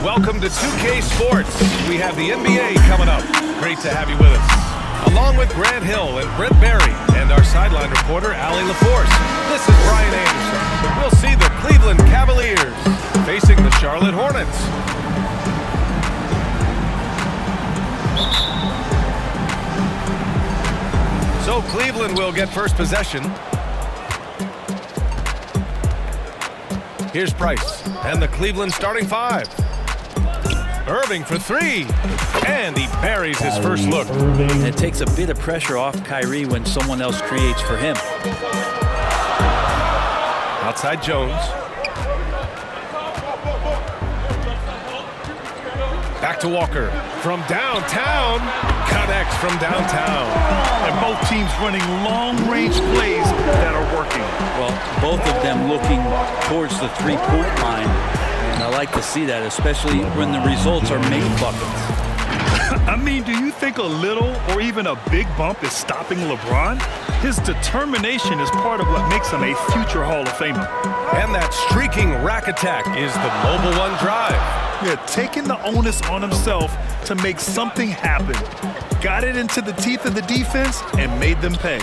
Welcome to 2K Sports. We have the NBA coming up. Great to have you with us. Along with Grant Hill and Brent Barry and our sideline reporter, Allie LaForce. This is Brian Anderson. We'll see the Cleveland Cavaliers facing the Charlotte Hornets. So Cleveland will get first possession. Here's Price and the Cleveland starting five. Irving for three, and he buries his first look. It takes a bit of pressure off Kyrie when someone else creates for him. Outside Jones. Back to Walker from downtown. Connects from downtown. And both teams running long-range plays that are working. Well, both of them looking towards the three-point line. And I like to see that, especially when the results are made buckets. I mean, do you think a little or even a big bump is stopping LeBron? His determination is part of what makes him a future Hall of Famer. And that streaking rack attack is the Mobile One drive. Yeah, taking the onus on himself to make something happen. Got it into the teeth of the defense and made them pay.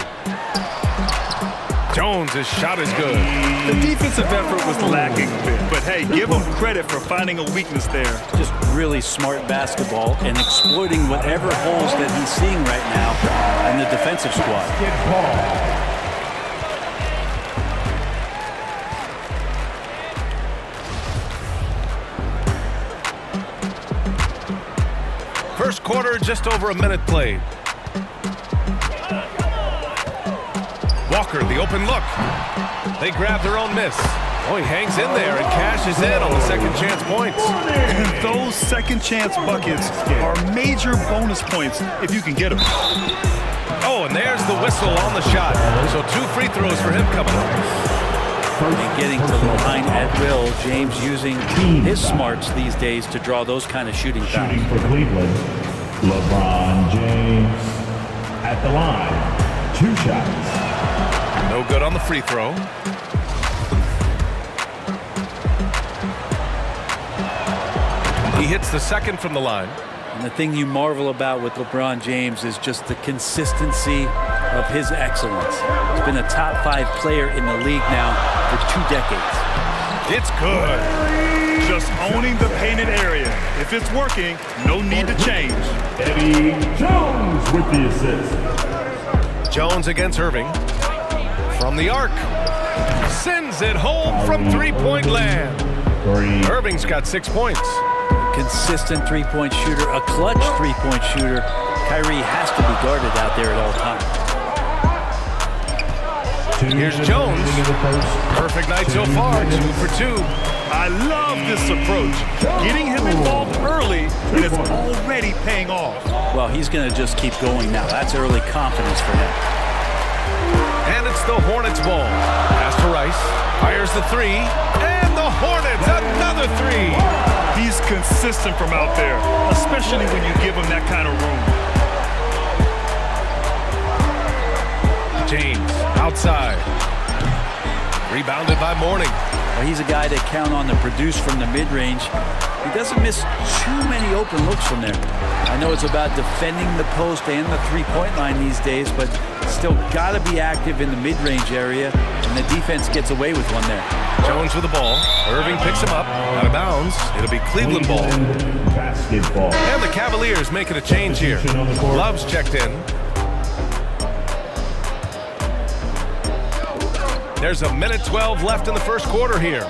Jones' shot is good. The defensive effort was lacking a bit, but hey, give him credit for finding a weakness there. Just really smart basketball and exploiting whatever holes that he's seeing right now in the defensive squad. First quarter, just over a minute played. Walker, the open look. They grab their own miss. Oh, he hangs in there and cashes in on the second chance points. And those second chance buckets are major bonus points if you can get them. Oh, and there's the whistle on the shot. So 2 free throws for him coming up. And getting to the line at will, James using his smarts these days to draw those kind of shooting fouls. Shooting for Cleveland, LeBron James at the line. 2 shots. No good on the free throw. He hits the second from the line. And the thing you marvel about with LeBron James is just the consistency of his excellence. He's been a top 5 player in the league now for 2 decades. It's good. Just owning the painted area. If it's working, no need to change. Eddie Jones with the assist. Jones against Irving. From the arc. Sends it home from three-point land. Irving's got 6 points. Consistent three-point shooter, a clutch three-point shooter. Kyrie has to be guarded out there at all times. Here's Jones. Perfect night so far, 2 for 2. I love this approach. Getting him involved early, and it's already paying off. Well, he's going to just keep going now. That's early confidence for him. And it's the Hornets ball. Pass to Rice. Fires the three. And the Hornets, another 3. He's consistent from out there, especially when you give him that kind of room. James outside. Rebounded by Mourning. Well, he's a guy that count on to produce from the mid-range. He doesn't miss too many open looks from there. I know it's about defending the post and the three-point line these days, but still got to be active in the mid-range area, and the defense gets away with one there. Jones with the ball. Irving picks him up. Out of bounds. It'll be Cleveland ball. Basketball. And the Cavaliers making a change here. Love's checked in. There's a minute 12 left in the first quarter here.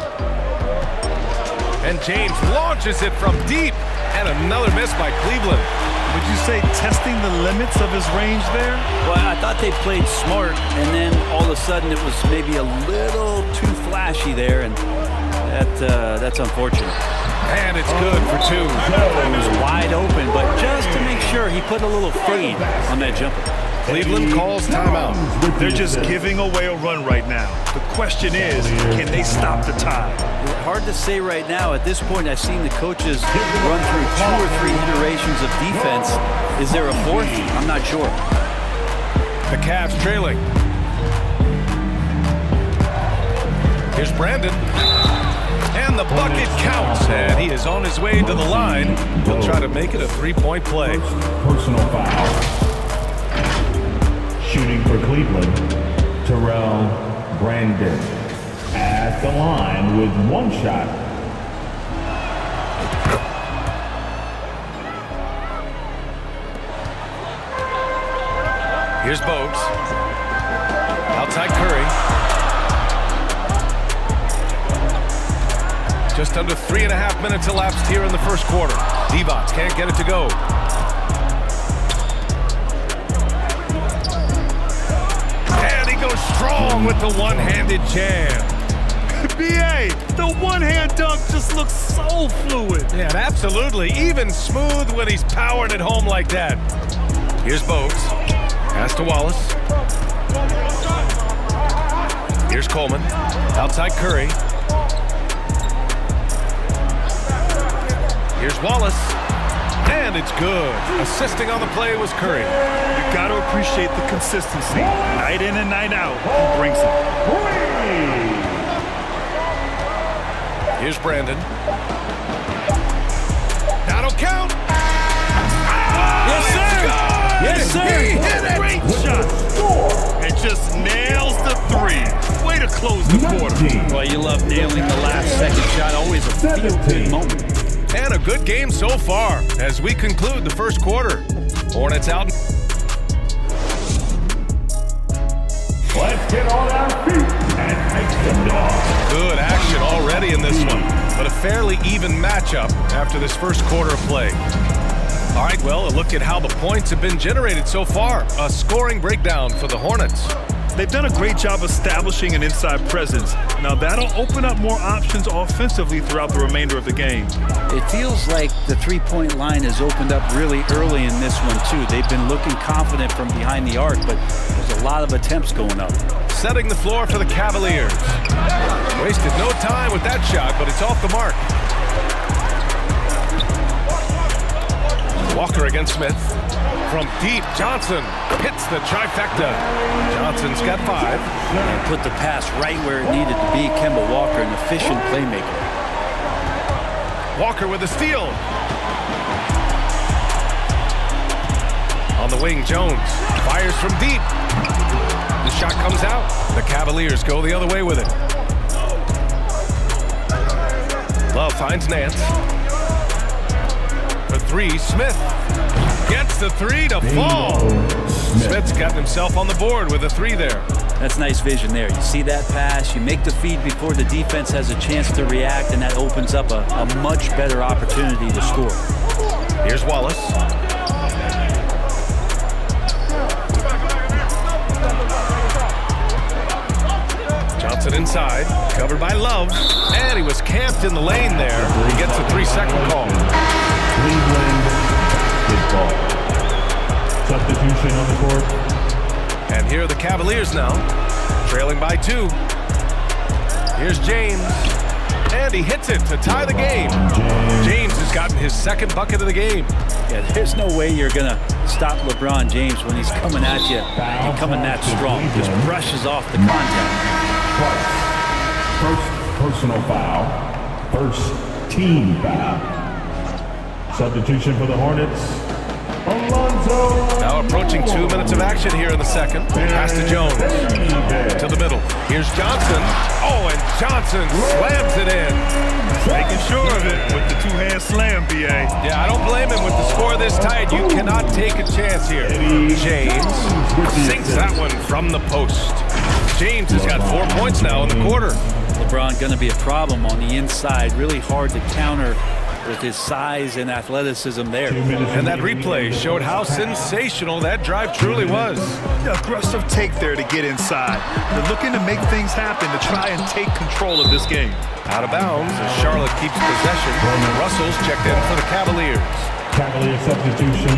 And James launches it from deep. And another miss by Cleveland. Would you say testing the limits of his range there? Well, I thought they played smart, and then all of a sudden it was maybe a little too flashy there, and that's unfortunate. And it's good for 2. He was wide open, but just to make sure, he put a little fade on that jumper. Cleveland calls timeout. They're just giving away a run right now. The question is, can they stop the tide? Hard to say right now. At this point, I've seen the coaches run through 2 or 3 iterations of defense. Is there a 4th? I'm not sure. The Cavs trailing. Here's Brandon. And the bucket counts, and he is on his way to the line. He'll try to make it a three-point play. Personal foul. Shooting for Cleveland, Terrell Brandon. At the line with one shot. Here's Bogues. Outside Curry. Just under 3.5 minutes elapsed here in the first quarter. Divac can't get it to go. And he goes strong with the one-handed jam. BA, the one-hand dunk just looks so fluid. Yeah, absolutely. Even smooth when he's powering it home like that. Here's Bogues. Pass to Wallace. Here's Coleman. Outside Curry. Here's Wallace. And it's good. Assisting on the play was Curry. You got to appreciate the consistency. Night in and night out, he brings it. Here's Brandon. That'll count. Yes, sir. Yes, sir. He hit it. Great shot. And just nails the three. Way to close the quarter. Well, you love nailing the last second shot. Always a feel-good moment. And a good game so far as we conclude the first quarter. Hornets out. Let's get on our feet and make them dog. Good action already in this one, but a fairly even matchup after this first quarter of play. All right, well, a look at how the points have been generated so far. A scoring breakdown for the Hornets. They've done a great job establishing an inside presence. Now that'll open up more options offensively throughout the remainder of the game. It feels like the three-point line has opened up really early in this one, too. They've been looking confident from behind the arc, but there's a lot of attempts going up. Setting the floor for the Cavaliers. Wasted no time with that shot, but it's off the mark. Walker against Smith. From deep, Johnson hits the trifecta. Johnson's got 5. And put the pass right where it needed to be. Kemba Walker, an efficient playmaker. Walker with a steal. On the wing, Jones fires from deep. The shot comes out. The Cavaliers go the other way with it. Love finds Nance. For 3, Smith gets the 3 to fall. Smith's gotten himself on the board with a 3 there. That's nice vision there. You see that pass, you make the feed before the defense has a chance to react, and that opens up a much better opportunity to score. Here's Wallace. Johnson inside, covered by Love, and he was camped in the lane there. He gets a 3-second call. Cleveland basketball. Substitution on the court. And here are the Cavaliers now, trailing by 2. Here's James, and he hits it to tie the game. James has gotten his 2nd bucket of the game. Yeah, there's no way you're going to stop LeBron James when he's coming at you and coming that strong. Just brushes off the contact. First personal foul. First team foul. Substitution for the Hornets. Alonzo. Now approaching 2 minutes of action here in the second. Pass to Jones. To the middle. Here's Johnson. Oh, and Johnson slams it in. Making sure of it with the 2-hand slam, BA. Yeah, I don't blame him with the score this tight. You cannot take a chance here. James sinks that one from the post. James has got 4 points now in the quarter. LeBron going to be a problem on the inside. Really hard to counter with his size and athleticism there. And that replay showed how sensational that drive truly was. The aggressive take there to get inside. They're looking to make things happen to try and take control of this game. Out of bounds as Charlotte keeps possession. Russell's checked in for the Cavaliers. Cavalier substitution.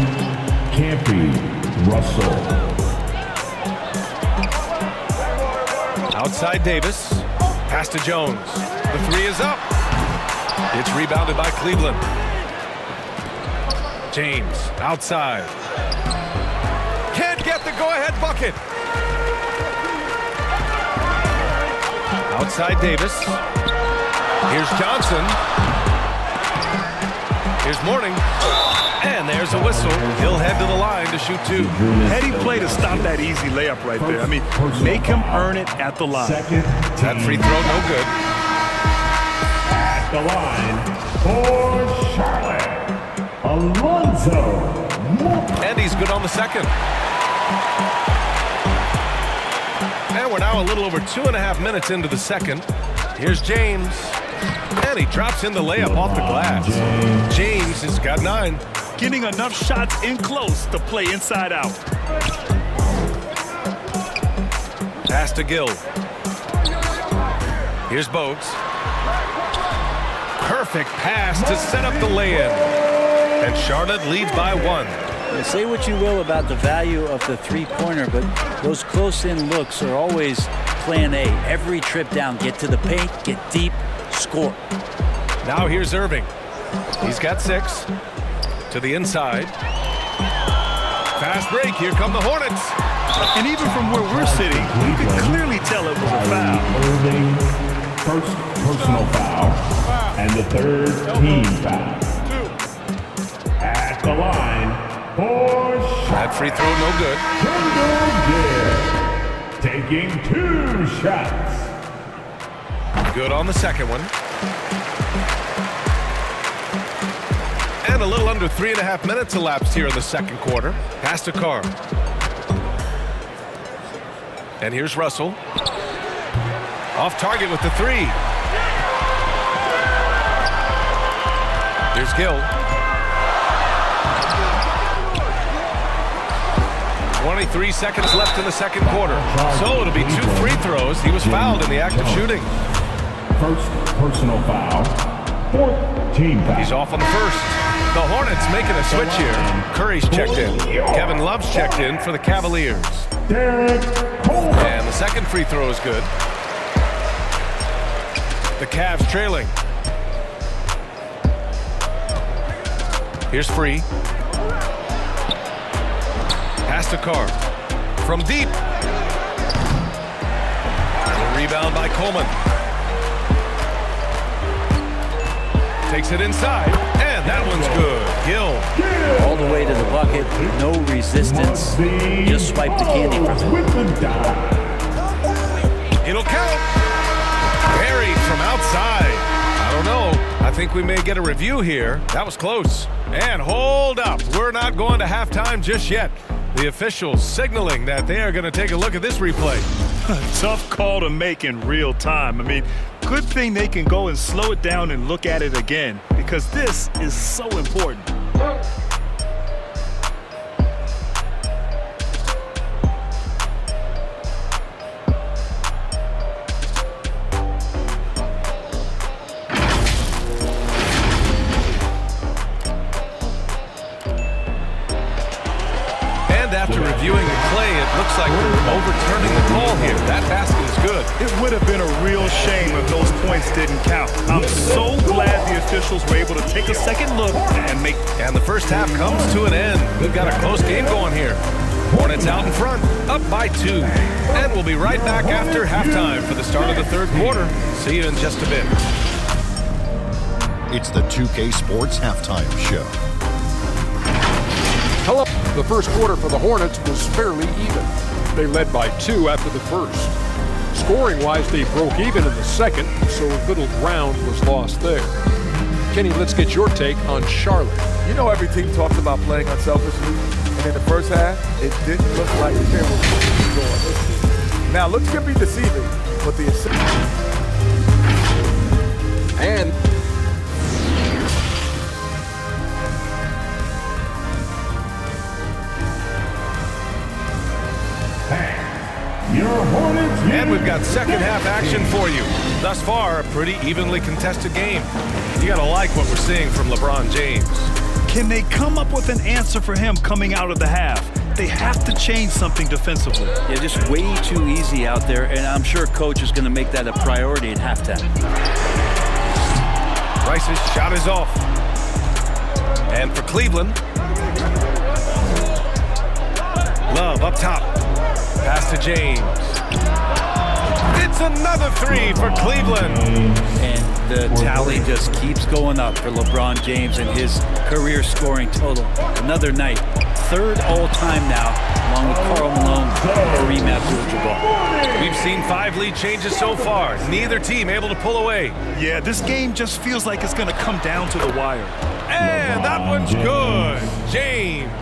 Campy. Russell. Outside Davis. Pass to Jones. The 3 is up. It's rebounded by Cleveland. James outside. Can't get the go-ahead bucket. Outside Davis. Here's Johnson. Here's Mourning. And there's a whistle. He'll head to the line to shoot 2. Heady play to stop that easy layup right there. I mean, make him earn it at the line. That free throw, no good. At the line for Charlotte, Alonzo. And he's good on the second. And we're now a little over 2.5 minutes into the second. Here's James. And he drops in the layup off the glass. James has got 9. Getting enough shots in close to play inside out. Pass to Gill. Here's Bogues. Perfect pass to set up the lay-in. And Charlotte leads by 1. Now, say what you will about the value of the three-pointer, but those close-in looks are always plan A. Every trip down, get to the paint, get deep, score. Now here's Irving. He's got 6. To the inside. Fast break. Here come the Hornets. And even from where we're sitting, you can clearly tell it was a foul. Irving, first personal foul, and the 3rd team foul. At the line for That free throw, no good. Kendall Gill, taking 2 shots. Good on the second one. And a little under 3.5 minutes elapsed here in the second quarter. Pass to Carr. And here's Russell. Off target with the 3. Here's Gill. 23 seconds left in the second quarter. So it'll be 2 free throws. He was fouled in the act of shooting. First personal foul. 4th team foul. He's off on the first. The Hornets making a switch here. Curry's checked in. Kevin Love's checked in for the Cavaliers. And the second free throw is good. The Cavs trailing. Here's Free. Pass to Carr. From deep. And a rebound by Coleman. Takes it inside. And that one's good. Gill. All the way to the bucket, no resistance. Just swipe the candy from it. It'll count. Buried from outside. I don't know. I think we may get a review here. That was close. And hold up. We're not going to halftime just yet. The officials signaling that they are going to take a look at this replay. Tough call to make in real time. I mean, good thing they can go and slow it down and look at it again, because this is so important. After reviewing the play, it looks like they're overturning the call here. That basket is good. It would have been a real shame if those points didn't count. I'm so glad the officials were able to take a second look and make... And the first half comes to an end. We've got a close game going here. Hornets out in front, up by 2. And we'll be right back after halftime for the start of the third quarter. See you in just a bit. It's the 2K Sports Halftime Show. Hello. The first quarter for the Hornets was fairly even. They led by 2 after the first. Scoring-wise, they broke even in the second, so little ground was lost there. Kenny, let's get your take on Charlotte. You know, every team talks about playing unselfishly, and in the first half, it didn't look like the game was going. Now, looks could be deceiving, but the And And we've got second half action for you. Thus far, a pretty evenly contested game. You gotta like what we're seeing from LeBron James. Can they come up with an answer for him coming out of the half? They have to change something defensively. Yeah, just way too easy out there, and I'm sure coach is going to make that a priority at halftime. Rice's shot is off. And for Cleveland, Love up top. Pass to James. It's another three for Cleveland. And the tally just keeps going up for LeBron James and his career scoring total. Another night, third all-time now, along with Karl Malone, Kareem Abdul-Jabbar. We've seen 5 lead changes so far. Neither team able to pull away. Yeah, this game just feels like it's going to come down to the wire. And that one's good. James.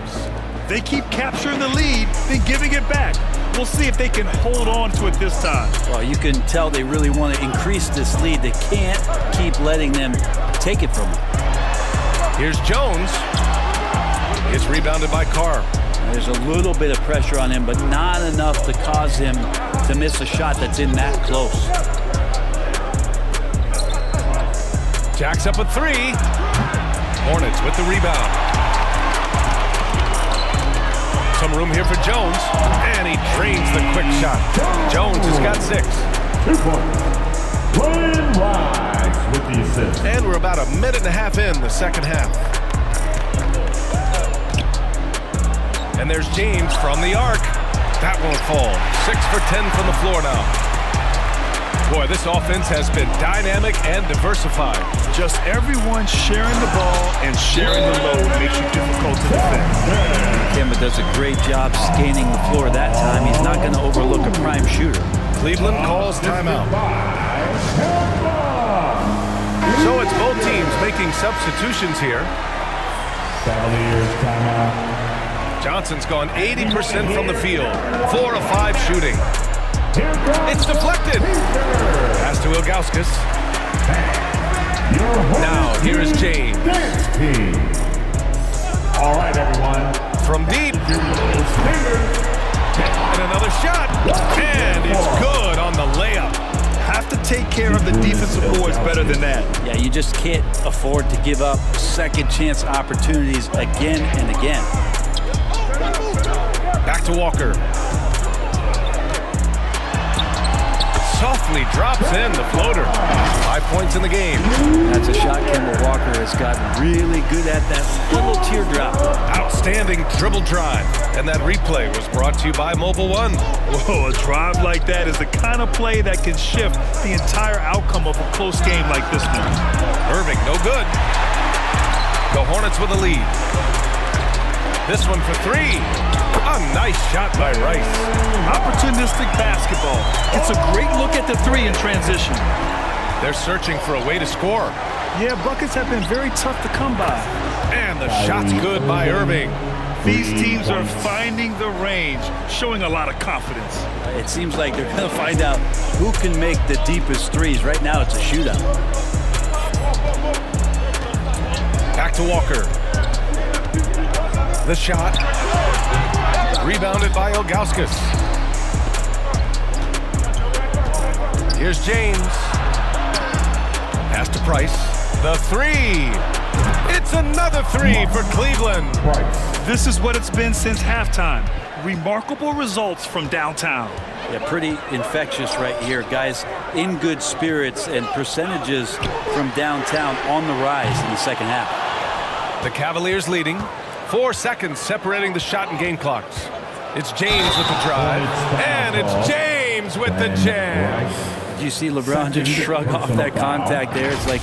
They keep capturing the lead, then giving it back. We'll see if they can hold on to it this time. Well, you can tell they really want to increase this lead. They can't keep letting them take it from them. Here's Jones. It's rebounded by Carr. There's a little bit of pressure on him, but not enough to cause him to miss a shot that's in that close. Jacks up a 3. Hornets with the rebound. Some room here for Jones, and he drains the quick shot. Jones has got 6. 2 points. Ryan Rice with the assist. And we're about a minute and a half in the second half. And there's James from the arc. That won't fall. 6 for 10 from the floor now. Boy, this offense has been dynamic and diversified. Just everyone sharing the ball and sharing the load makes you difficult to defend. Kemba does a great job scanning the floor that time. He's not going to overlook a prime shooter. Cleveland calls timeout. So it's both teams making substitutions here. Cavaliers timeout. Johnson's gone 80% from the field. 4 of 5 shooting. It's deflected. Pass to Ilgauskas. Now here is James. All right, everyone. From deep. And another shot. And it's good on the layup. Have to take care of the defensive boards better than that. Yeah, you just can't afford to give up second chance opportunities again and again. Back to Walker. Softly drops in the floater. 5 points in the game. That's a shot Kemba Walker has gotten really good at, that little teardrop. Outstanding dribble drive. And that replay was brought to you by Mobile One. Whoa, a drive like that is the kind of play that can shift the entire outcome of a close game like this one. Irving, no good. The Hornets with a lead. This one for 3. A nice shot by Rice. Opportunistic basketball. It's a great look at the 3 in transition. They're searching for a way to score. Yeah, buckets have been very tough to come by. And the shot's good by Irving. These teams are finding the range, showing a lot of confidence. It seems like they're going to find out who can make the deepest threes. Right now, it's a shootout. Back to Walker. The shot. Rebounded by Ilgauskas. Here's James. Pass to Price. The 3. It's another 3 for Cleveland. This is what it's been since halftime. Remarkable results from downtown. Yeah, pretty infectious right here. Guys in good spirits, and percentages from downtown on the rise in the second half. The Cavaliers leading. 4 seconds separating the shot and game clocks. It's James with the drive. And it's James with the jam. Did you see LeBron just shrug off that contact there? It's like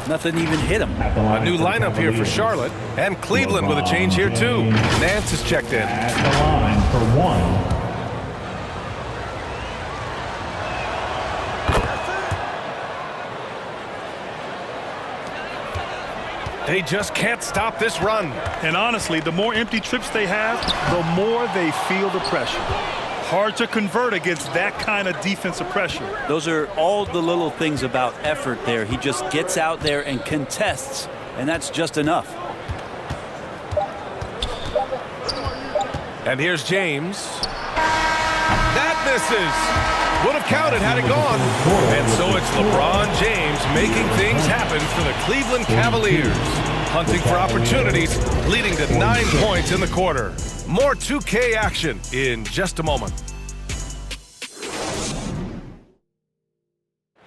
nothing even hit him. A new lineup here for Charlotte. And Cleveland with a change here too. Nance is checked in. At the line for 1. They just can't stop this run. And honestly, the more empty trips they have, the more they feel the pressure. Hard to convert against that kind of defensive pressure. Those are all the little things about effort there. He just gets out there and contests, and that's just enough. And here's James. That misses. Would have counted had it gone. And so it's LeBron James making things happen for the Cleveland Cavaliers. Hunting for opportunities, leading to 9 points in the quarter. More 2K action in just a moment.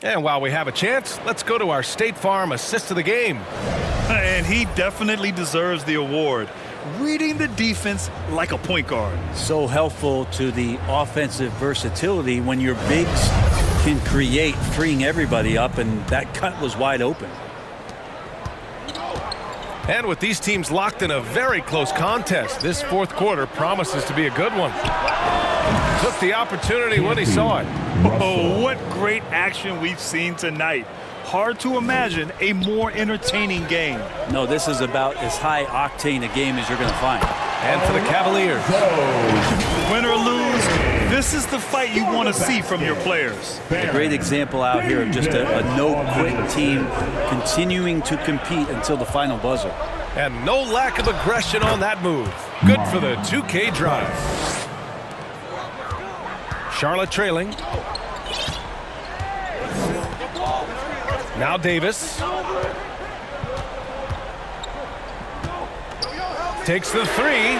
And while we have a chance, let's go to our State Farm assist of the game. And he definitely deserves the award. Reading the defense like a point guard. So helpful to the offensive versatility when your bigs can create, freeing everybody up, and that cut was wide open. And with these teams locked in a very close contest, this fourth quarter promises to be a good one. Took the opportunity when he saw it. Oh, what great action we've seen tonight. Hard to imagine a more entertaining game. No, this is about as high octane a game as you're going to find. And for the Cavaliers. Win or lose, this is the fight you want to see from your players. A great example out here of just a no-quit team continuing to compete until the final buzzer. And no lack of aggression on that move. Good for the 2K drive. Charlotte trailing. Now Davis. Takes the three.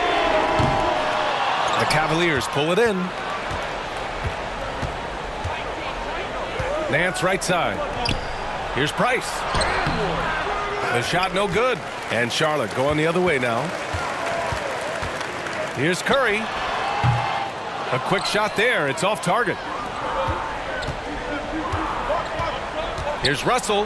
The Cavaliers pull it in. Nance right side. Here's Price. The shot no good. And Charlotte going the other way now. Here's Curry. A quick shot there. It's off target. Here's Russell.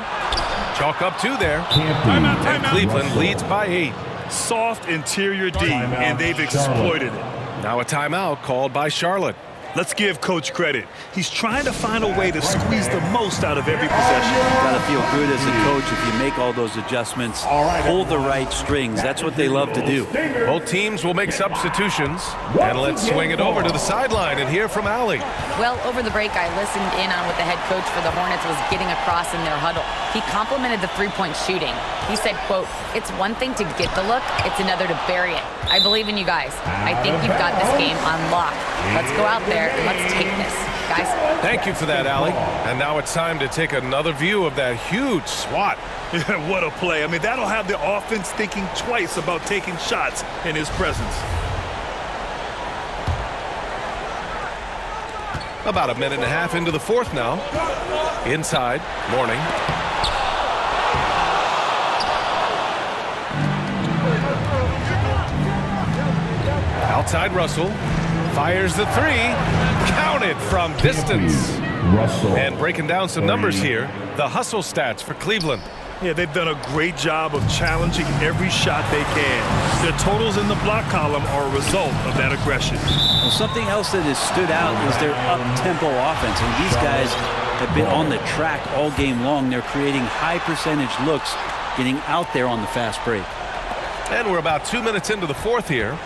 Chalk up 2 there. And Cleveland leads by 8. Soft interior D, and they've exploited it. Now a timeout called by Charlotte. Let's give Coach credit. He's trying to find a way to squeeze the most out of every possession. Got to feel good as a coach if you make all those adjustments, pull the right strings. That's what they love to do. Both teams will make substitutions. And let's swing it over to the sideline and hear from Allie. Well, over the break, I listened in on what the head coach for the Hornets was getting across in their huddle. He complimented the three-point shooting. He said, quote, "It's one thing to get the look, it's another to bury it. I believe in you guys. I think you've got this game on lock. Let's go out there and let's take this, guys." Thank you for that, Allie. And now it's time to take another view of that huge swat. What a play. I mean, that'll have the offense thinking twice about taking shots in his presence. About a minute and a half into the fourth now. Inside, Mourning. Outside Russell. Fires the three. Counted from distance. Russell. And breaking down some numbers here. The hustle stats for Cleveland. Yeah, they've done a great job of challenging every shot they can. Their totals in the block column are a result of that aggression. Well, something else that has stood out is their up-tempo offense. And these guys have been on the track all game long. They're creating high-percentage looks, getting out there on the fast break. And we're about 2 minutes into the fourth here.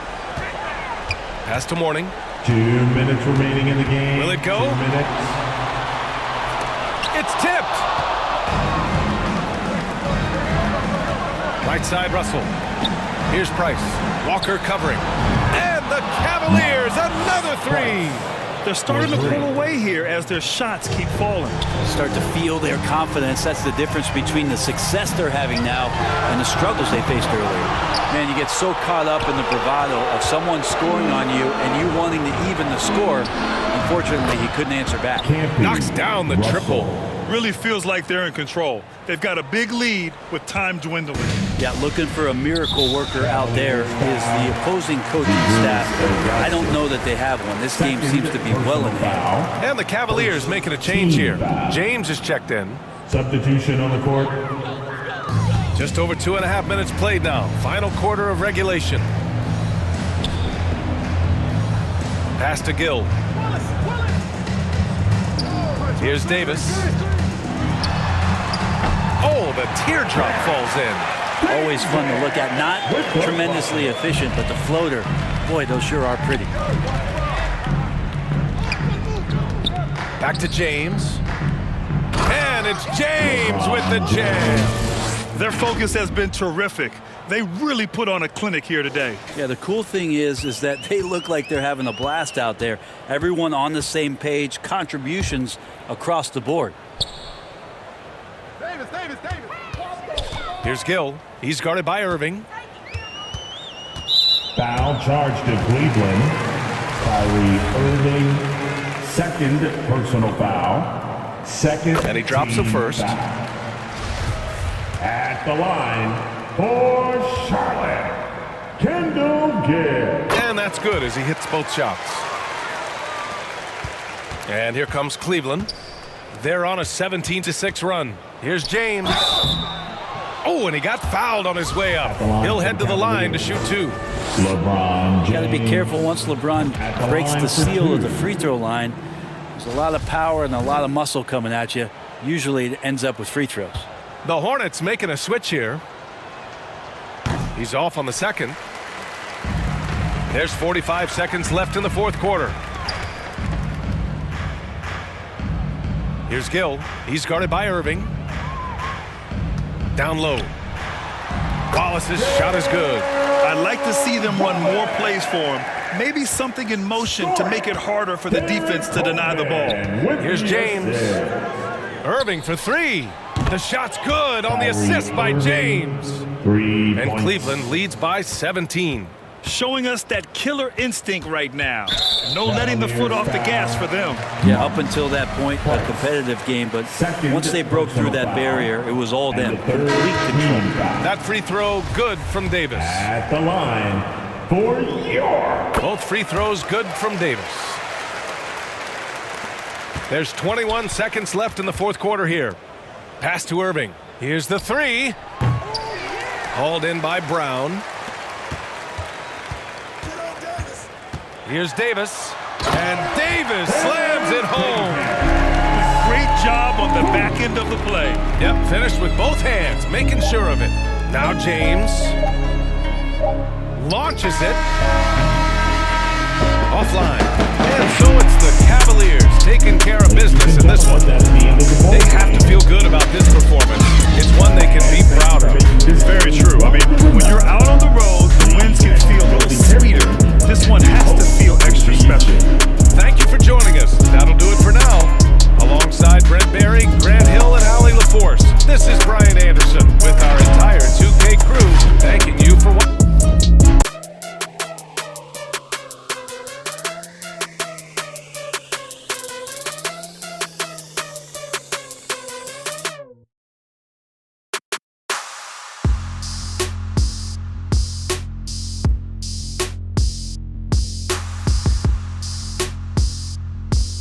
Pass to Mourning. 2 minutes remaining in the game. Will it go? 2 minutes. It's tipped. Right side, Russell. Here's Price. Walker covering. And the Cavaliers, another three. They're starting to pull away here as their shots keep falling. Start to feel their confidence. That's the difference between the success they're having now and the struggles they faced earlier. Man, you get so caught up in the bravado of someone scoring on you and you wanting to even the score. Unfortunately, he couldn't answer back. Knocks down the triple. Really feels like they're in control. They've got a big lead with time dwindling. Yeah, looking for a miracle worker out there is the opposing coaching staff. I don't know that they have one. This game seems to be well in hand. And the Cavaliers making a change here. James is checked in. Substitution on the court. Just over 2.5 minutes played now. Final quarter of regulation. Pass to Gill. Here's Davis. Oh, the teardrop falls in. Always fun to look at. Not tremendously efficient, but the floater, boy, those sure are pretty. Back to James. And it's James with the jam. Their focus has been terrific. They really put on a clinic here today. Yeah, the cool thing is that they look like they're having a blast out there. Everyone on the same page, contributions across the board. Davis. Here's Gill. He's guarded by Irving. Foul charge to Cleveland. Kyrie Irving. Second personal foul. Second. And he drops the first. Foul. At the line for Charlotte, Kendall Gill. And that's good as he hits both shots. And here comes Cleveland. They're on a 17-6 run. Here's James. Oh, and he got fouled on his way up. He'll head to the line to shoot 2. LeBron James. Got to be careful once LeBron breaks the seal of the free throw line. There's a lot of power and a lot of muscle coming at you. Usually it ends up with free throws. The Hornets making a switch here. He's off on the second. There's 45 seconds left in the fourth quarter. Here's Gill. He's guarded by Irving. Down low. Wallace's shot is good. I'd like to see them run more plays for him. Maybe something in motion to make it harder for the defense to deny the ball. Here's James. Irving for 3. The shot's good on the assist by James. 3 And points. Cleveland leads by 17. Showing us that killer instinct right now. No letting the foot off the gas for them. Yeah, up until that point, a competitive game, but once they broke through that barrier, it was all them. Complete control. That free throw good from Davis. At the line for your. Both free throws good from Davis. There's 21 seconds left in the fourth quarter here. Pass to Irving. Here's the 3. Hauled in by Brown. Here's Davis. And Davis slams it home. Great job on the back end of the play. Yep, finished with both hands, making sure of it. Now James launches it. Offline. And so it's the Cavaliers taking care of business in this one. They have to feel good about this performance. It's one they can be proud of.